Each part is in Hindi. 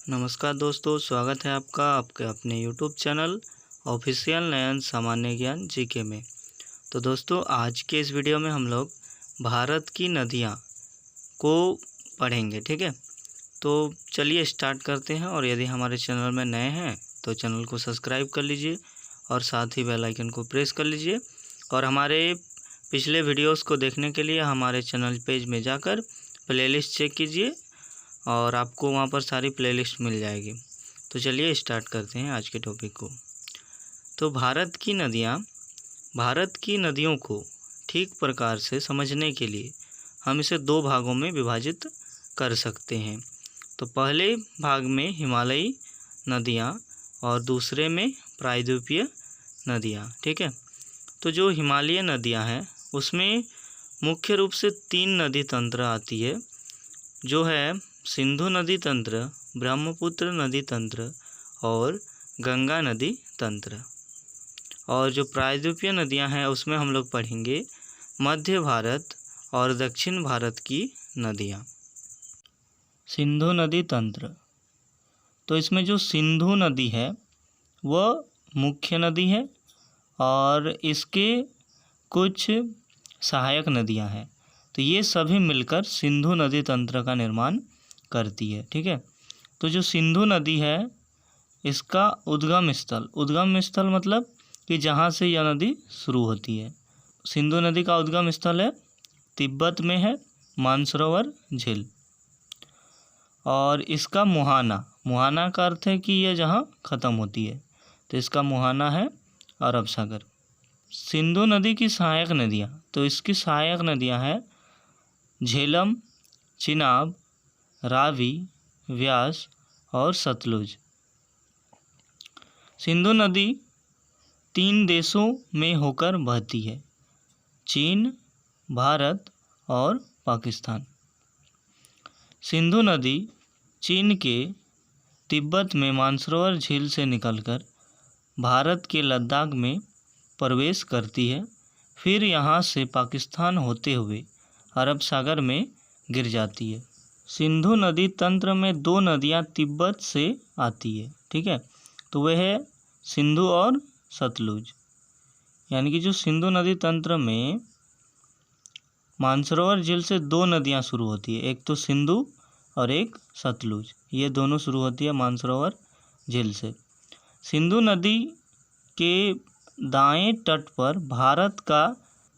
नमस्कार दोस्तों, स्वागत है आपका आपके अपने यूट्यूब चैनल ऑफिशियल नयन सामान्य ज्ञान जीके में। तो दोस्तों, आज के इस वीडियो में हम लोग भारत की नदियाँ को पढ़ेंगे। ठीक है, तो चलिए स्टार्ट करते हैं। और यदि हमारे चैनल में नए हैं तो चैनल को सब्सक्राइब कर लीजिए और साथ ही बेल आइकन को प्रेस कर लीजिए। और हमारे पिछले वीडियोस को देखने के लिए हमारे चैनल पेज में जाकर प्लेलिस्ट चेक कीजिए और आपको वहाँ पर सारी प्लेलिस्ट मिल जाएगी। तो चलिए स्टार्ट करते हैं आज के टॉपिक को। तो भारत की नदियों को ठीक प्रकार से समझने के लिए हम इसे दो भागों में विभाजित कर सकते हैं। तो पहले भाग में हिमालयी नदियाँ और दूसरे में प्रायद्वीपीय नदियाँ। ठीक है, तो जो हिमालयी नदियाँ हैं उसमें मुख्य रूप से 3 नदी तंत्र आती है, जो है सिंधु नदी तंत्र, ब्रह्मपुत्र नदी तंत्र और गंगा नदी तंत्र। और जो प्रायद्वीपीय नदियां हैं उसमें हम लोग पढ़ेंगे मध्य भारत और दक्षिण भारत की नदियां। सिंधु नदी तंत्र, तो इसमें जो सिंधु नदी है वह मुख्य नदी है और इसके कुछ सहायक नदियां हैं। तो ये सभी मिलकर सिंधु नदी तंत्र का निर्माण करती है। ठीक है, तो जो सिंधु नदी है इसका उद्गम स्थल मतलब कि जहाँ से यह नदी शुरू होती है। सिंधु नदी का उद्गम स्थल है तिब्बत में है मानसरोवर झील। और इसका मुहाना का अर्थ है कि यह जहाँ ख़त्म होती है, तो इसका मुहाना है अरब सागर। सिंधु नदी की सहायक नदियाँ, तो इसकी सहायक नदियाँ हैं झेलम, चिनाब, रावी, व्यास और सतलुज। सिंधु नदी 3 देशों में होकर बहती है, चीन, भारत और पाकिस्तान। सिंधु नदी चीन के तिब्बत में मानसरोवर झील से निकलकर भारत के लद्दाख में प्रवेश करती है, फिर यहाँ से पाकिस्तान होते हुए अरब सागर में गिर जाती है। सिंधु नदी तंत्र में 2 नदियाँ तिब्बत से आती है। ठीक है, तो वह है सिंधु और सतलुज। यानी कि जो सिंधु नदी तंत्र में मानसरोवर झील से 2 नदियाँ शुरू होती है, एक तो सिंधु और एक सतलुज। ये दोनों शुरू होती है मानसरोवर झील से। सिंधु नदी के दाएं तट पर भारत का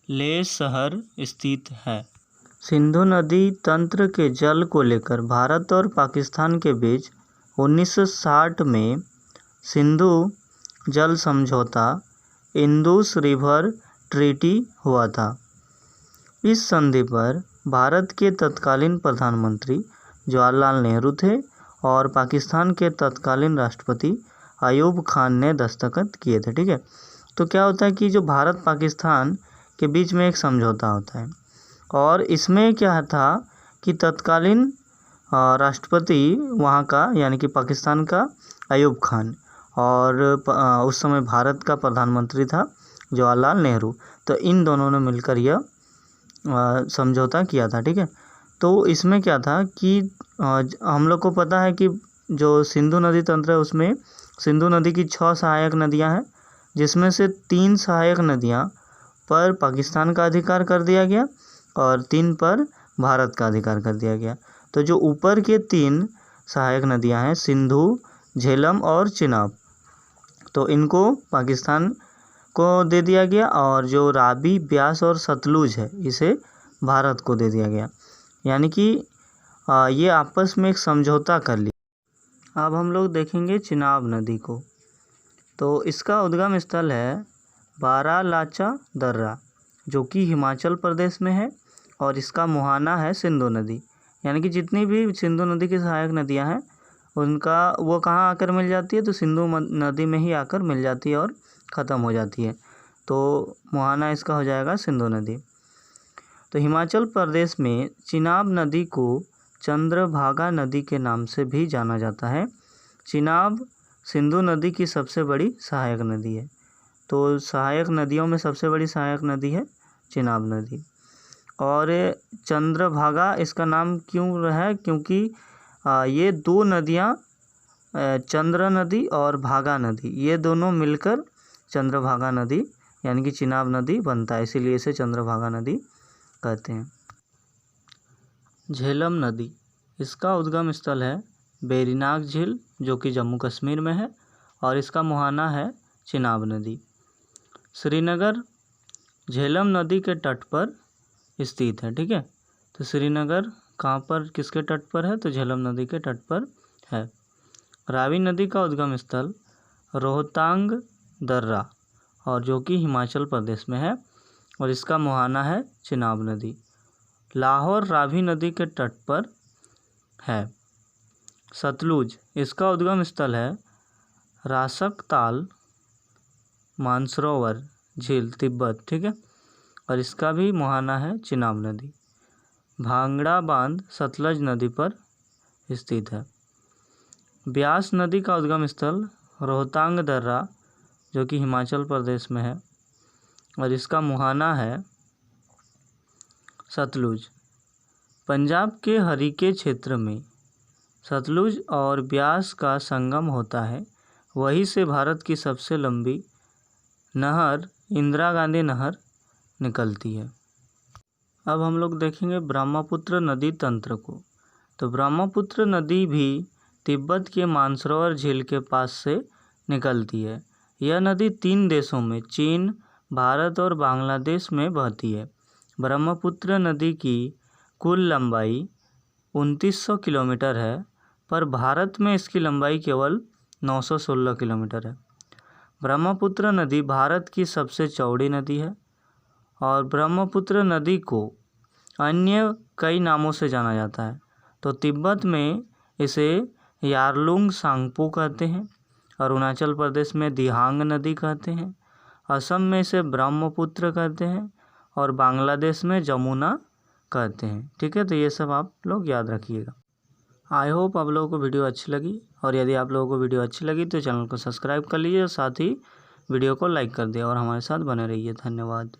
लेह शहर स्थित है। सिंधु नदी तंत्र के जल को लेकर भारत और पाकिस्तान के बीच 1960 में सिंधु जल समझौता इंदुस रिवर ट्रीटी हुआ था। इस संधि पर भारत के तत्कालीन प्रधानमंत्री जवाहरलाल नेहरू थे और पाकिस्तान के तत्कालीन राष्ट्रपति अयूब खान ने दस्तखत किए थे। ठीक है, तो क्या होता है कि जो भारत पाकिस्तान के बीच में एक समझौता होता है और इसमें क्या था कि तत्कालीन राष्ट्रपति वहाँ का यानी कि पाकिस्तान का अयूब खान और उस समय भारत का प्रधानमंत्री था जवाहरलाल नेहरू। तो इन दोनों ने मिलकर यह समझौता किया था। ठीक है, तो इसमें क्या था कि हम लोग को पता है कि जो सिंधु नदी तंत्र है उसमें सिंधु नदी की 6 सहायक नदियाँ हैं, जिसमें से 3 सहायक नदियाँ पर पाकिस्तान का अधिकार कर दिया गया और 3 पर भारत का अधिकार कर दिया गया। तो जो ऊपर के 3 सहायक नदियां हैं सिंधु, झेलम और चिनाब, तो इनको पाकिस्तान को दे दिया गया और जो रावी, ब्यास और सतलुज है इसे भारत को दे दिया गया। यानी कि ये आपस में एक समझौता कर लिया। अब हम लोग देखेंगे चिनाब नदी को। तो इसका उद्गम स्थल है बारालाचा दर्रा, जो कि हिमाचल प्रदेश में है और इसका मुहाना है सिंधु नदी। यानी कि जितनी भी सिंधु नदी की सहायक नदियां हैं उनका वो कहाँ आकर मिल जाती है, तो सिंधु नदी में ही आकर मिल जाती है और ख़त्म हो जाती है। तो मुहाना इसका हो जाएगा सिंधु नदी। तो हिमाचल प्रदेश में चिनाब नदी को चंद्रभागा नदी के नाम से भी जाना जाता है। चिनाब सिंधु नदी की सबसे बड़ी सहायक नदी है। तो सहायक नदियों में सबसे बड़ी सहायक नदी है चिनाब नदी। और चंद्रभागा इसका नाम क्यों है, क्योंकि ये 2 नदियाँ चंद्र नदी और भागा नदी, ये दोनों मिलकर चंद्रभागा नदी यानी कि चिनाब नदी बनता है, इसीलिए इसे चंद्रभागा नदी कहते हैं। झेलम नदी, इसका उद्गम स्थल है वेरीनाग झील जो कि जम्मू कश्मीर में है और इसका मुहाना है चिनाब नदी। श्रीनगर झेलम नदी के तट पर स्थित है। ठीक है, तो श्रीनगर कहाँ पर, किसके तट पर है, तो झेलम नदी के तट पर है। रावी नदी का उद्गम स्थल रोहतांग दर्रा और जो कि हिमाचल प्रदेश में है और इसका मुहाना है चिनाब नदी। लाहौर रावी नदी के तट पर है। सतलुज, इसका उद्गम स्थल है रासकताल मानसरोवर झील तिब्बत। ठीक है, और इसका भी मुहाना है चिनाब नदी। भांगड़ा बांध सतलज नदी पर स्थित है। ब्यास नदी का उद्गम स्थल रोहतांग दर्रा जो कि हिमाचल प्रदेश में है और इसका मुहाना है सतलुज। पंजाब के हरीके क्षेत्र में सतलुज और ब्यास का संगम होता है, वहीं से भारत की सबसे लंबी नहर इंदिरा गांधी नहर निकलती है। अब हम लोग देखेंगे ब्रह्मपुत्र नदी तंत्र को। तो ब्रह्मपुत्र नदी भी तिब्बत के मानसरोवर झील के पास से निकलती है। यह नदी 3 देशों में चीन, भारत और बांग्लादेश में बहती है। ब्रह्मपुत्र नदी की कुल लंबाई 2900 किलोमीटर है, पर भारत में इसकी लंबाई केवल 916 किलोमीटर है। ब्रह्मपुत्र नदी भारत की सबसे चौड़ी नदी है और ब्रह्मपुत्र नदी को अन्य कई नामों से जाना जाता है। तो तिब्बत में इसे यारलुंग सांगपो कहते हैं, अरुणाचल प्रदेश में दिहांग नदी कहते हैं, असम में इसे ब्रह्मपुत्र कहते हैं और बांग्लादेश में जमुना कहते हैं। ठीक है, तो ये सब आप लोग याद रखिएगा। आई होप आप लोगों को वीडियो अच्छी लगी, और यदि आप लोगों को वीडियो अच्छी लगी तो चैनल को सब्सक्राइब कर लीजिए और साथ ही वीडियो को लाइक कर दिया और हमारे साथ बने रहिए। धन्यवाद।